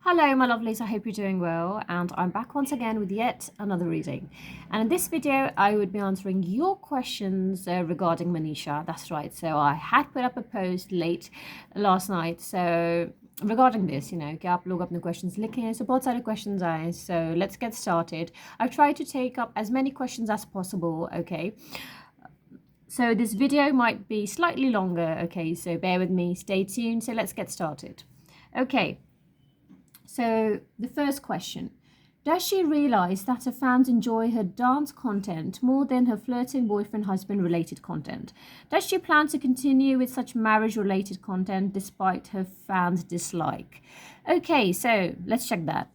Hello, my lovelies. I hope you're doing well. And I'm back once again with yet another reading. And in this video, I would be answering your questions regarding Manisha. That's right. So I had put up a post late last night. So regarding this, कि आप लोग अपने questions लिखें. So बहुत सारे questions आए. So let's get started. I've tried to take up as many questions as possible. Okay. So this video might be slightly longer. Okay. So bear with me. Stay tuned. So let's get started. Okay. So the first question, does she realize that her fans enjoy her dance content more than her flirting boyfriend husband related content? Does she plan to continue with such marriage related content despite her fans' dislike? Okay, so let's check that.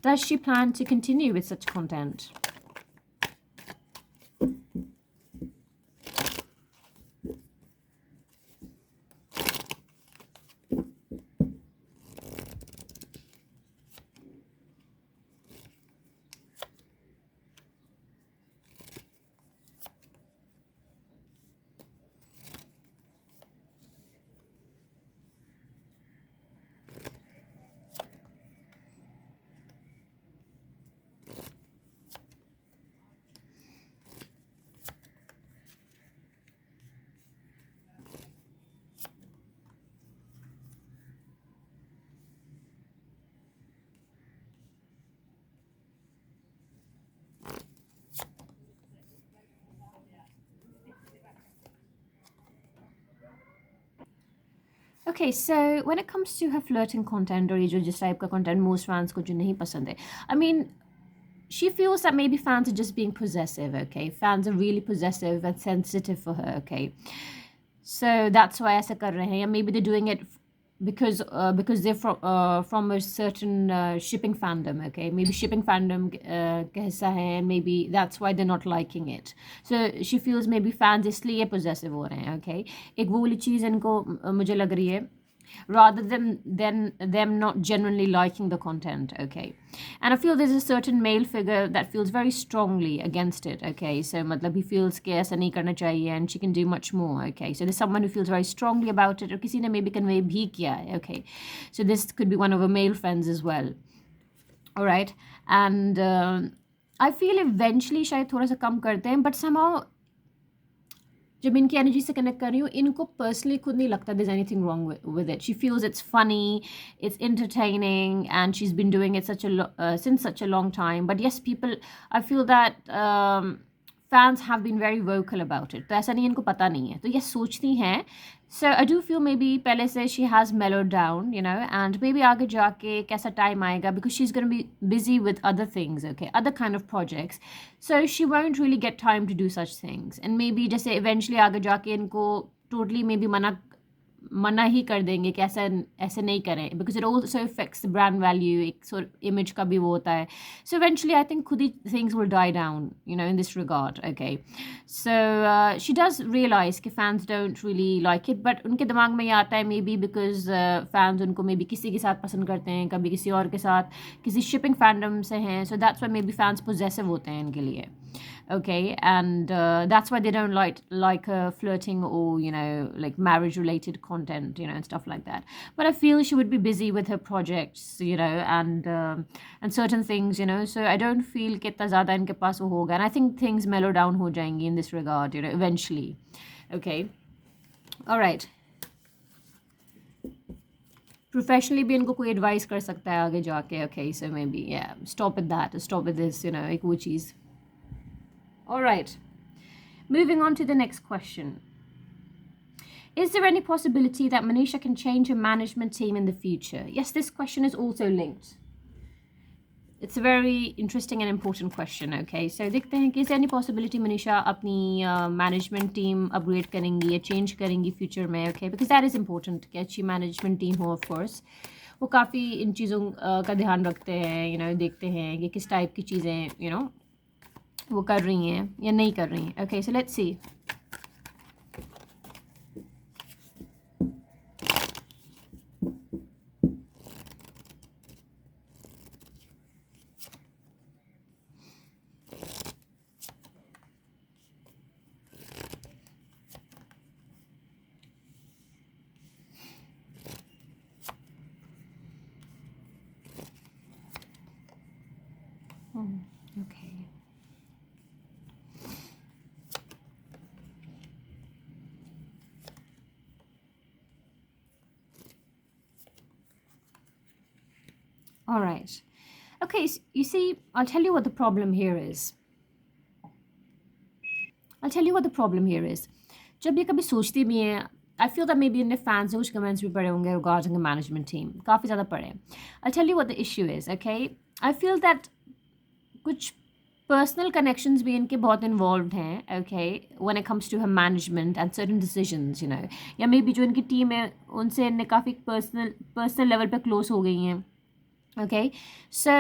Does she plan to continue with such content? Okay, so when it comes to her flirting content or ये जो जिस type का content most fans को जो नहीं पसंद है, I mean, she feels that maybe fans are just being possessive, okay? Fans are really possessive and sensitive for her, okay? So that's why ऐसा कर रहे हैं, या maybe they're doing it because they're from a certain shipping fandom, okay? Maybe shipping fandom का हिस्सा है, and maybe that's why they're not liking it. So she feels maybe fans इसलिए possessive हो रहे हैं, okay? एक वो वाली चीज़ इनको मुझे लग रही है, rather than them not genuinely liking the content, okay? And I feel there's a certain male figure that feels very strongly against it, okay? So matlab he feels कि ऐसा नहीं करना चाहिए and she can do much more, okay? So there's someone who feels very strongly about it, और किसी ने maybe convey भी किया है, okay? So this could be one of her male friends as well, all right? And I feel eventually शायद थोड़ा सा कम करते हैं, but somehow जब इनकी एनर्जी से कनेक्ट कर रही हूँ, इनको पर्सनली खुद नहीं लगता there's anything wrong with it. She feels it's funny, it's entertaining, and she's been doing it since such a long time. But yes, people, I feel that fans have been very vocal about it. तो ऐसा नहीं इनको पता नहीं है, तो ये सोचती हैं. So I do feel maybe पहले से she has mellowed down, and maybe आगे जाके कैसा time आएगा, because she's going to be busy with other things, okay, other kind of projects. So she won't really get time to do such things. And maybe जैसे eventually आगे जाके इनको totally maybe मना ही कर देंगे कि ऐसे नहीं करें, because it also affects the brand value, एक sort of image का भी वो होता है. So eventually I think खुद ही things will die down, in this regard, okay? So she does realize कि fans don't really like it, but उनके दिमाग में ये आता है maybe because fans उनको maybe किसी के साथ पसंद करते हैं, कभी किसी और के साथ, किसी shipping fandom से हैं, so that's why maybe fans possessive होते हैं इनके लिए. Okay, and that's why they don't like flirting or like marriage related content, and stuff like that. But I feel she would be busy with her projects, and certain things, so I don't feel कि इतना ज़्यादा इनके पास वो होगा, and I think things mellow down हो जाएंगी in this regard, eventually. Okay, all right. Professionally भी इनको कोई advice कर सकता है आगे जाके, okay? So maybe yeah, stop with that, stop with this, एक वो चीज़. All right, moving on to the next question. Is there any possibility that Manisha can change her management team in the future? Yes, this question is also linked. It's a very interesting and important question, okay? So देखते हैं कि is there any possibility Manisha अपनी management team upgrade करेंगी या change करेंगी future में, okay? Because that is important कि अच्छी management team हो, of course. वो काफ़ी इन चीज़ों का ध्यान रखते हैं, देखते हैं कि किस टाइप की चीज़ें, वो कर रही हैं या नहीं कर रही हैं. Okay, so let's see. All right. Okay, you see, I'll tell you what the problem here is. I'll tell you what the problem here is. जब ये कभी सोचती भी हैं, I feel that maybe इनने fans से कुछ comments भी पढ़े होंगे regarding the management team. काफ़ी ज़्यादा पढ़े हैं. I'll tell you what the issue is, okay? I feel that कुछ personal connections भी इनके बहुत involved हैं, okay? When it comes to her management and certain decisions, you know. या maybe जो इनकी team है, उनसे इनने काफ़ी personal level पे close हो गई हैं. Okay, so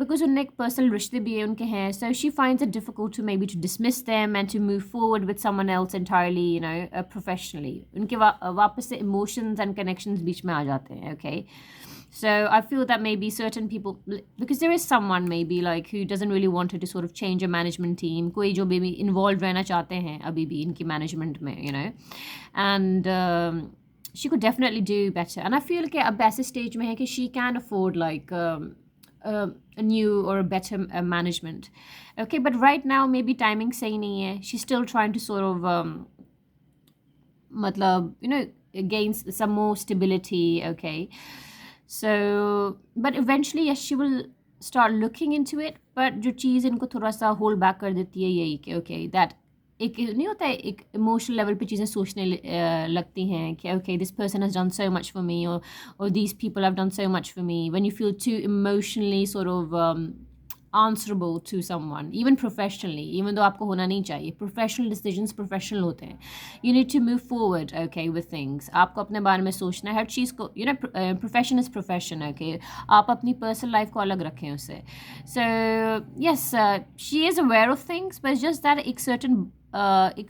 because उनने एक पर्सनल रिश्ते भी है उनके हैं, so she finds it difficult to maybe to dismiss them and to move forward with someone else entirely, you know, professionally. उनके वापस से emotions and connections बीच में आ जाते हैं. Okay, so I feel that maybe certain people, because there is someone maybe like who doesn't really want her to sort of change a management team, कोई जो maybe involved रहना चाहते हैं अभी भी इनकी management में, you know, and she could definitely do better. And I feel कि अब ऐसे stage में है कि she can afford like a new or a better management. Okay, but right now maybe timing सही नहीं है. She's still trying to sort of मतलब, you know, gain some more stability. Okay, so but eventually yes, she will start looking into it. But जो चीज़ इनको थोड़ा सा hold back कर देती है यही कि okay, that एक नहीं होता है, एक इमोशनल लेवल पे चीज़ें सोचने लगती हैं कि okay this person has done so much for me, और these people have done so much for me. When you feel to emotionally sort of answerable to someone, even professionally, even though आपको होना नहीं चाहिए. Professional decisions professional होते हैं. You need to move forward, okay, with things. आपको अपने बारे में सोचना है हर चीज़ को, you know, profession is profession, okay. आप अपनी personal life को अलग रखें उससे. So yes, she is aware of things, but it's just that एक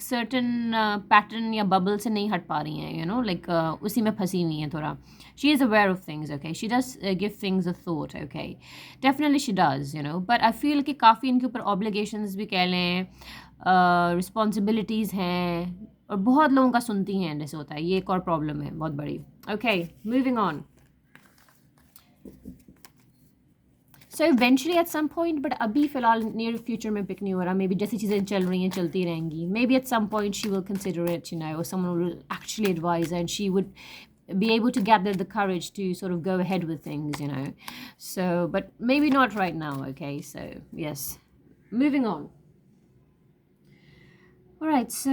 certain pattern या bubble से नहीं हट पा रही हैं, you know, like उसी में फंसी हुई हैं थोड़ा. She is aware of things, okay. She does give things a thought, okay. Definitely she does, you know. But I feel कि काफ़ी इनके ऊपर obligations भी कह लें, responsibilities हैं, और बहुत लोगों का सुनती हैं जैसे होता है. ये एक और problem है बहुत बड़ी. Okay, moving on. So eventually at some point, but अभी फ़िलहाल near future में pick नहीं हो रहा. Maybe जैसी चीज़ें चल रही हैं चलती रहेंगी. Maybe at some point she will consider it, you know, or someone will actually advise her and she would be able to gather the courage to sort of go ahead with things, you know. So, but maybe not right now, okay? So, yes. Moving on. All right, so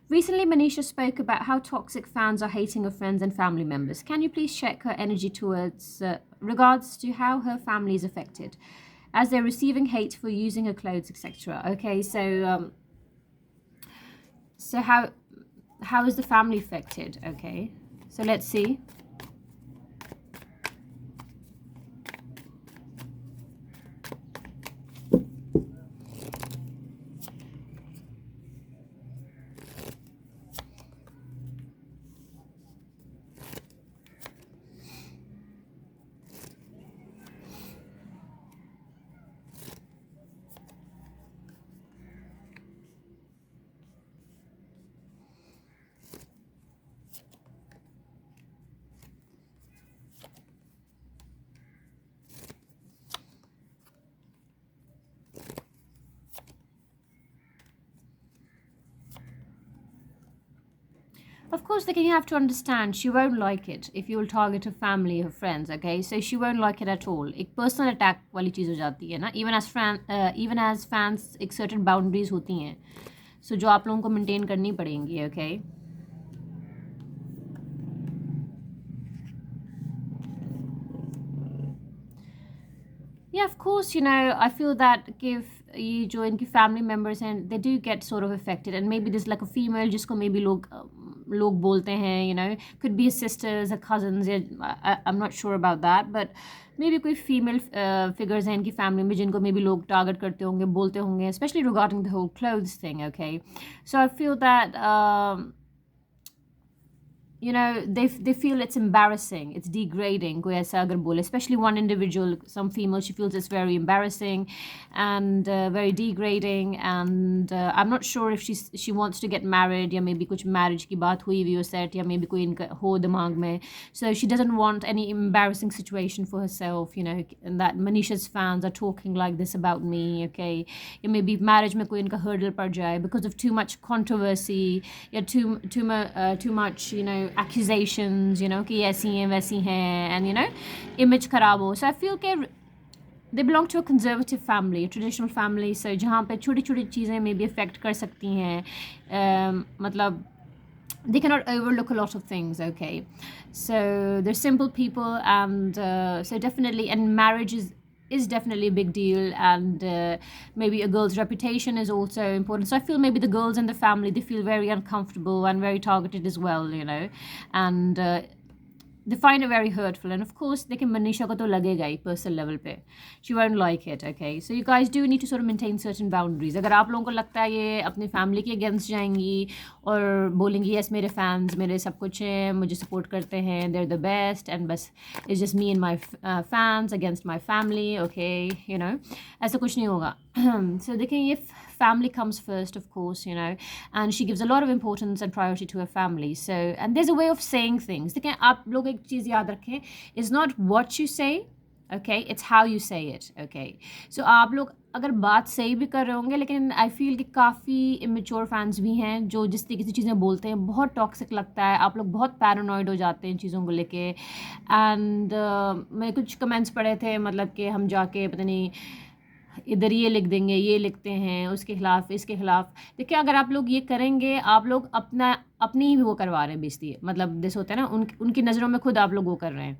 recently Manisha spoke about how toxic fans are hating her friends and family members. Can you please check her energy towards regards to how her family is affected as they're receiving hate for using her clothes, etc. Okay, so how is the family affected? Okay, so let's see. Of course, like, you have to understand, she won't like it if you will target her family, her friends, okay? So she won't like it at all. एक personal attack वाली चीज़ हो जाती है ना. Even as fans, एक certain boundaries होती हैं. So जो आप लोगों को maintain करनी पड़ेंगी, okay? Yeah, of course, you know, I feel that if ये जो इनकी family members हैं, they do get sort of affected, and maybe there's like a female जिसको maybe लोग बोलते हैं, you know, could be sisters or cousins, I'm not sure about that, but maybe कोई female figures हैं इनकी family में जिनको maybe लोग target करते होंगे, बोलते होंगे, especially regarding the whole clothes thing, okay? So I feel that you know, they feel it's embarrassing, it's degrading, कोई ऐसा अगर बोले, especially one individual, some female, she feels it's very embarrassing and very degrading, and I'm not sure if she wants to get married, या maybe कुछ marriage की बात हुई हुई हो set, या maybe कोई इनका हो दिमाग में, so she doesn't want any embarrassing situation for herself, you know, and that Manisha's fans are talking like this about me, okay, या maybe marriage में कोई इनका hurdle पड़ जाए because of too much controversy, या too much, you know, accusations, कि ये ऐसी हैं वैसी हैं, and image ख़राब हो. So I feel कि they belong to a conservative family, a traditional family, so जहाँ पे छोटी छोटी चीज़ें may be affect कर सकती हैं. मतलब they cannot overlook a lot of things, okay? So they're simple people, and so definitely, and marriage is definitely a big deal, and maybe a girl's reputation is also important. So I feel maybe the girls in the family, they feel very uncomfortable and very targeted as well, and they find it very hurtful. And of course देखिए मनीषा को तो लगेगा ही personal level पे, she won't like it, okay? So you guys do need to sort of maintain certain boundaries. अगर आप लोगों को लगता है ये अपनी family के against जाएंगी और बोलेंगी yes मेरे fans मेरे सब कुछ हैं, मुझे support करते हैं, they're the best, and बस it's just me and my fans against my family, okay? ऐसा कुछ नहीं होगा. So देखिए ये family comes first, of course, and she gives a lot of importance and priority to her family. So, and there's a way of saying things. देखिए आप लोग एक चीज़ याद रखें, it's not what you say, okay, it's how you say it, okay? So आप लोग अगर बात सही भी कर रहे होंगे, लेकिन आई फील कि काफ़ी इमेच्योर फैंस भी हैं जो जिस तरीके से चीज़ें बोलते हैं बहुत टॉक्सिक लगता है. आप लोग बहुत पैरानॉइड हो जाते हैं इन चीज़ों को लेके. एंड मैं कुछ कमेंट्स पढ़े थे, मतलब कि हम जाके पता नहीं इधर ये लिख देंगे, ये लिखते हैं उसके खिलाफ इसके खिलाफ. देखिए अगर आप लोग ये करेंगे, आप लोग अपनी ही वो करवा रहे हैं बेइज्जती. मतलब जैसे होता है ना, उनकी नज़रों में खुद आप लोग वो कर रहे हैं,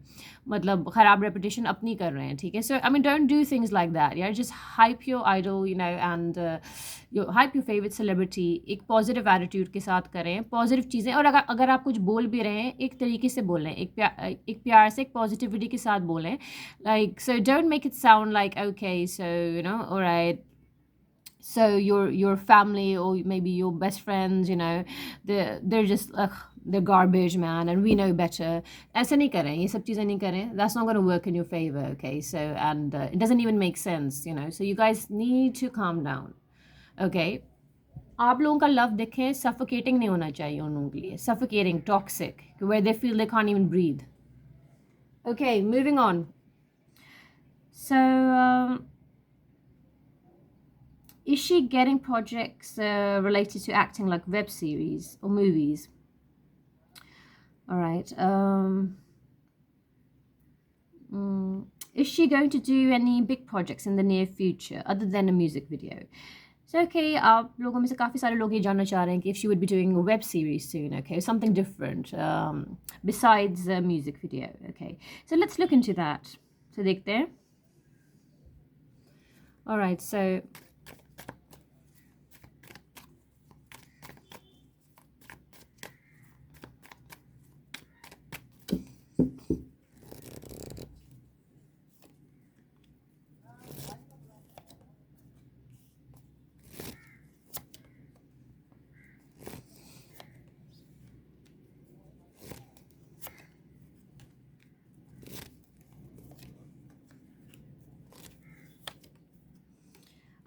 मतलब ख़राब रेपुटेशन अपनी कर रहे हैं, ठीक है? So I mean don't do things like that यार. Just hype your idol, and hype your favourite celebrity. एक पॉजिटिव एटीट्यूड के साथ करें पॉजिटिव चीज़ें. और अगर आप कुछ बोल भी रहे हैं, एक तरीके से बोलें, एक प्यार से, एक पॉजिटिविटी के साथ बोलें. Like, so don't make it sound like, okay, so all right, so your family or maybe your best friends, they're just they're garbage, man, and we know better. ऐसा नहीं करें, ये सब चीज़ें नहीं करें. That's not going to work in your favor, okay? So, and it doesn't even make sense, so you guys need to calm down, okay? आप लोगों का लव देखें, suffocating नहीं होना चाहिए उन लोगों के लिए. Suffocating, toxic, where they feel they can't even breathe. Okay, moving on. So, is she getting projects related to acting, like web series or movies? All right. Is she going to do any big projects in the near future other than a music video? So, okay, आप लोगों में से काफ़ी सारे लोग ये जानना चाह रहे हैं कि if she would be doing a web series soon, okay, something different besides a music video, okay. So let's look into that. So देखते हैं. All right, so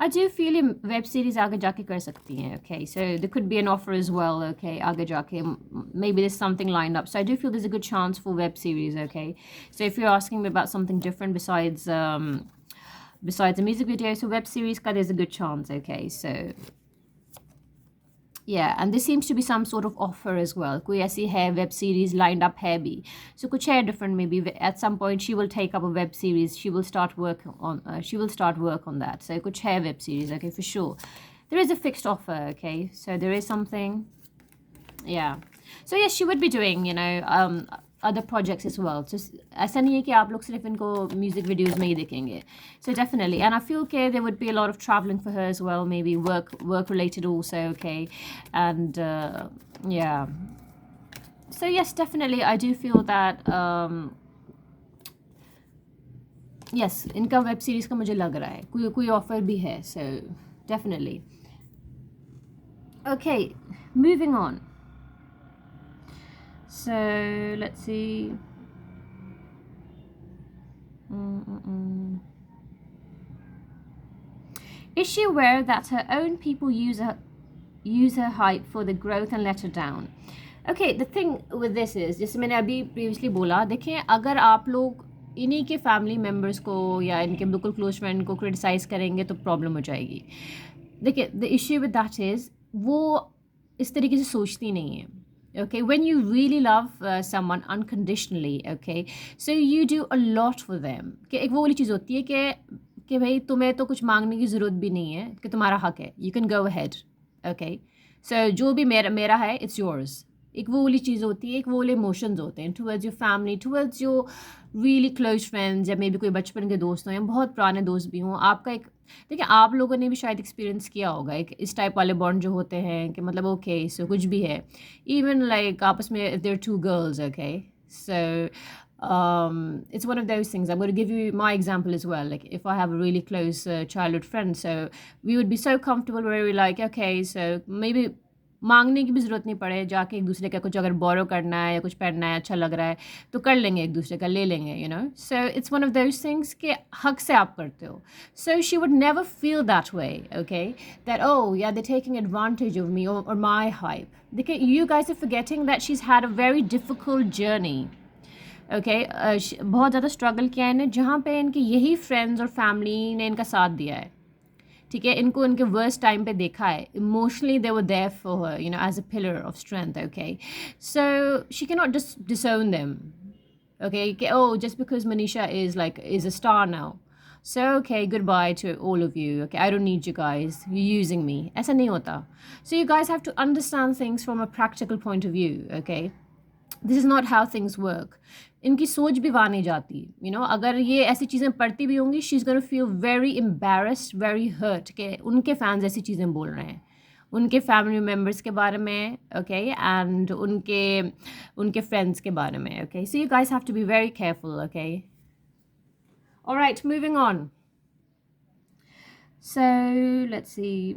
I do feel web series आगे जाके कर सकती हैं, okay? So there could be an offer as well, okay? आगे जाके maybe there's something lined up. So I do feel there's a good chance for web series, okay? So if you're asking me about something different besides a music video, so web series का there's a good chance, okay? So yeah, and there seems to be some sort of offer as well. कोई ऐसी है web series lined up है भी. So कुछ है different, maybe at some point she will take up a web series. She will start work on that. So कुछ है web series, okay, for sure. There is a fixed offer, okay. So there is something. Yeah. So yes, she would be doing, other projects as well. So ऐसा नहीं है कि आप लोग सिर्फ इनको music videos में ही देखेंगे. So definitely, and I feel there would be a lot of traveling for her as well, maybe work related also, okay, and yeah. So yes, definitely, I do feel that yes, इनका web series का मुझे लग रहा है कोई offer भी है. So definitely. Okay, moving on. So let's see. Is she aware that her own people use her hype for the growth and let her down? Okay, the thing with this is, जैसे मैंने अभी previously बोला, देखें अगर आप लोग इन्हीं के फैमिली मेम्बर्स को या इनके बिल्कुल क्लोज फ्रेंड को क्रिटिसाइज़ करेंगे तो प्रॉब्लम हो जाएगी. देखिए the issue with that is वो इस तरीके से सोचती नहीं है, Okay, when you really love someone unconditionally, okay, so you do a lot for them. कि एक वो वाली चीज़ होती है कि भाई तुम्हें तो कुछ मांगने की ज़रूरत भी नहीं है, कि तुम्हारा हक है, you can go ahead, okay, so जो भी मेरा मेरा है, it's yours. एक वो वाली चीज़ होती है, एक वो वाले इमोशंस होते हैं towards your family, towards your really close friends, या मे बी कोई बचपन के दोस्त हों या बहुत पुराने दोस्त भी हों. आपका एक, देखिए आप लोगों ने भी शायद एक्सपीरियंस किया होगा एक इस टाइप वाले बॉन्ड जो होते हैं कि मतलब ओके सो कुछ भी है, इवन लाइक आपस में there two girls, okay, so it's one of those things. I'm going to give you my example as well. Like if I have a really close childhood friend, so we would be so comfortable where we're like, okay, so maybe मांगने की भी ज़रूरत नहीं पड़े, जाके एक दूसरे का कुछ अगर बोरो करना है या कुछ पहनना है अच्छा लग रहा है तो कर लेंगे, एक दूसरे का ले लेंगे, you know. So it's one of those things कि हक से आप करते हो. So she would never feel that way, okay, that oh yeah they taking advantage of me और माई हाइप. देखिए you guys are forgetting that she is had a very difficult journey, okay. बहुत ज़्यादा struggle किया है इन्हें, जहाँ पे इनके यही फ्रेंड्स और फैमिली ने इनका साथ दिया है, ठीक है, इनको उनके वर्स्ट टाइम पे देखा है. Emotionally they were there for her, you know, as a pillar of strength, okay. So she can not just disown them, okay, oh just because Manisha is a star now, so okay goodbye to all of you, okay, I don't need you guys, you using me. ऐसा नहीं होता. So you guys have to understand things from a practical point of view, okay. This is not how things work. इनकी सोच भी वहाँ नहीं जाती, you know. अगर ये ऐसी चीज़ें पढ़ती भी होंगी, she is gonna feel very embarrassed, very hurt कि उनके फैंस ऐसी चीज़ें बोल रहे हैं उनके फैमिली मेम्बर्स के बारे में, ओके, एंड उनके उनके फ्रेंड्स के बारे में, okay. So you guys have to be very careful, okay. Alright, moving on. So let's see.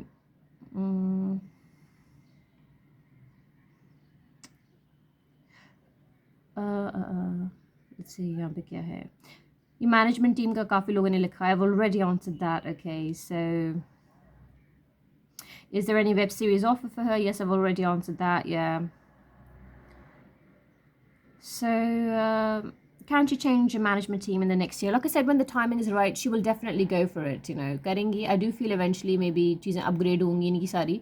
Let's see यहाँ पे क्या है. ये मैनेजमेंट टीम का काफ़ी लोगों ने लिखा है. I've already answered that, okay. So is there any web series offer for her? Yes, I've already answered that, yeah. So can she change the management team in the next year? Like I said, when the timing is right, she will definitely go for it, you know. करेंगी. I do feel eventually maybe चीज़ें upgrade होंगी इनकी सारी.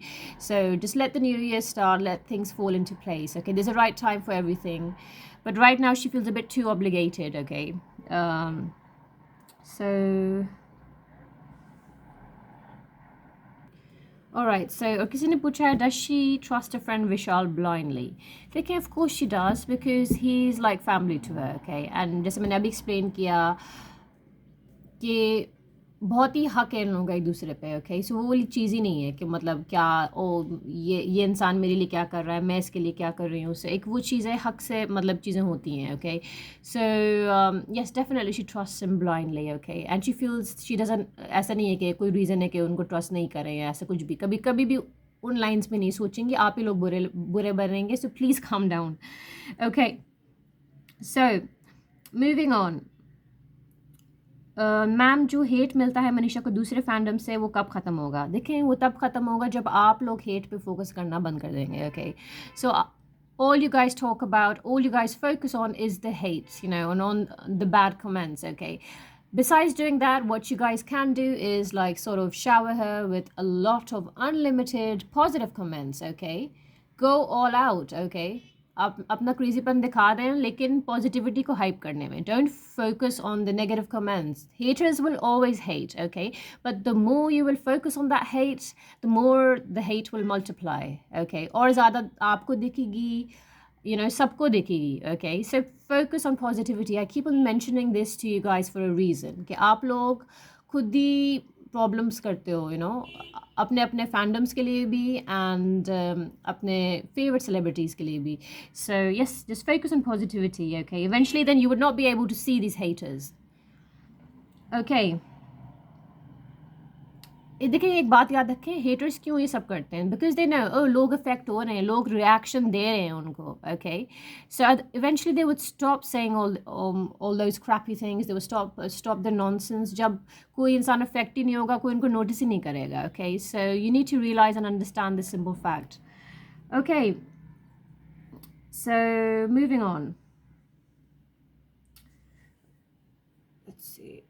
So just let the new year start, let things fall into place, okay. There's a right time for everything, but right now she feels a bit too obligated, okay. So alright, so किसी ने पूछा है, does she trust her friend Vishal blindly? देखिए, of course she does, because he's like family to her, okay. And जैसे मैंने अभी explain किया कि बहुत ही हक है इन लोगों का एक दूसरे पे, ओके. सो वो वाली चीज़ ही नहीं है कि मतलब क्या ओ ये इंसान मेरे लिए क्या कर रहा है, मैं इसके लिए क्या कर रही हूँ. उससे एक वो चीज़ है, हक से मतलब चीज़ें होती हैं, okay. So yes, definitely she trust him blindly, okay. And she feels she doesn't, ऐसा नहीं है कि कोई रीज़न है कि उनको ट्रस्ट नहीं करें या ऐसा कुछ भी. कभी कभी भी उन लाइन्स में नहीं सोचेंगे, आप ही लोग बुरे बुरे बनेंगे. So please calm down, okay. So moving on. Ma'am जो हेट मिलता है मनीषा को दूसरे फैंडम से, वो कब ख़त्म होगा? देखें, वो तब ख़त्म होगा जब आप लोग हेट पे फोकस करना बंद कर देंगे, okay. So all you guys talk about, all you guys focus on is the hate, you know, and on the bad comments, okay. Besides doing that, what you guys can do is like sort of shower her with a lot of unlimited positive comments, okay. Go all out, okay. आप अपना क्रेजीपन दिखा रहे हैं लेकिन positivity को hype करने में. Don't focus on the negative comments. Haters will always hate, okay, but the more you will focus on that hate, the more the hate will multiply, okay. और ज़्यादा आपको दिखेगी, you know, सबको दिखेगी, okay. So focus on positivity. I keep on mentioning this to you guys for a reason, कि आप लोग खुद ही प्रॉब्लम्स करते हो, यू नो, अपने अपने फैंडम्स के लिए भी एंड अपने फेवरेट सेलिब्रिटीज़ के लिए भी. So yes, just focus on positivity, okay. Eventually then you would not be able to see this haters, okay. देखिए, एक बात याद रखें, हेटर्स क्यों ये सब करते हैं? बिकॉज दे नो लोग अफेक्ट हो रहे हैं, लोग रिएक्शन दे रहे हैं उनको, okay. So eventually they would stop saying all those crappy things, they would stop the nonsense. जब कोई इंसान अफेक्ट ही नहीं होगा, कोई उनको नोटिस ही नहीं करेगा, okay. So you need to realise and understand this simple fact, okay. So moving on. Let's see.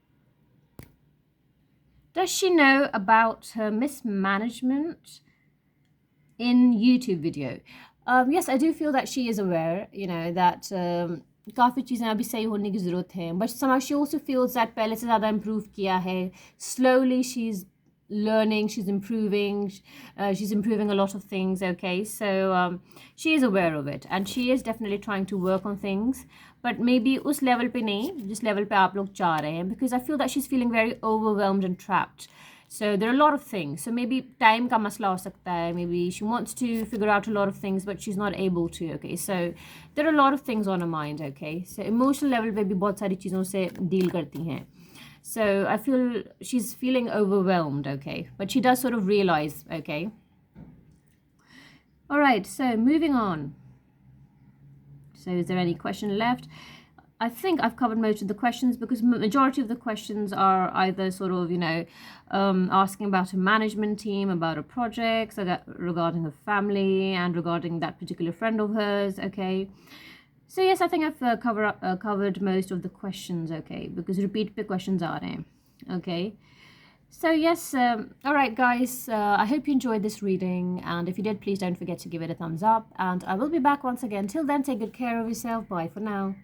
Does she know about her mismanagement in YouTube video? Yes, I do feel that she is aware, that काफ़ी चीज़ें अभी सही होने की ज़रूरत है, but somehow she also feels that पहले से ज़्यादा improve किया है. Slowly she's learning, she's improving a lot of things. Okay, so she is aware of it and she is definitely trying to work on things, but maybe उस level पे नहीं जिस level पे आप लोग चाह रहे हैं, because I feel that she's feeling very overwhelmed and trapped. So there are a lot of things. So maybe time का मसला हो सकता है. Maybe she wants to figure out a lot of things, but she's not able to. Okay, so there are a lot of things on her mind. Okay, so emotional level पे भी बहुत सारी चीज़ों से deal करती हैं. So I feel she's feeling overwhelmed. Okay, but she does sort of realize. Okay. All right. So moving on. So is there any question left? I think I've covered most of the questions, because majority of the questions are either sort of, asking about a management team, about a project, so that regarding her family and regarding that particular friend of hers. Okay. So yes, I think I've covered most of the questions. Okay, because repeat pe questions are there. Okay. So yes, all right, guys. I hope you enjoyed this reading, and if you did, please don't forget to give it a thumbs up. And I will be back once again. Till then, take good care of yourself. Bye for now.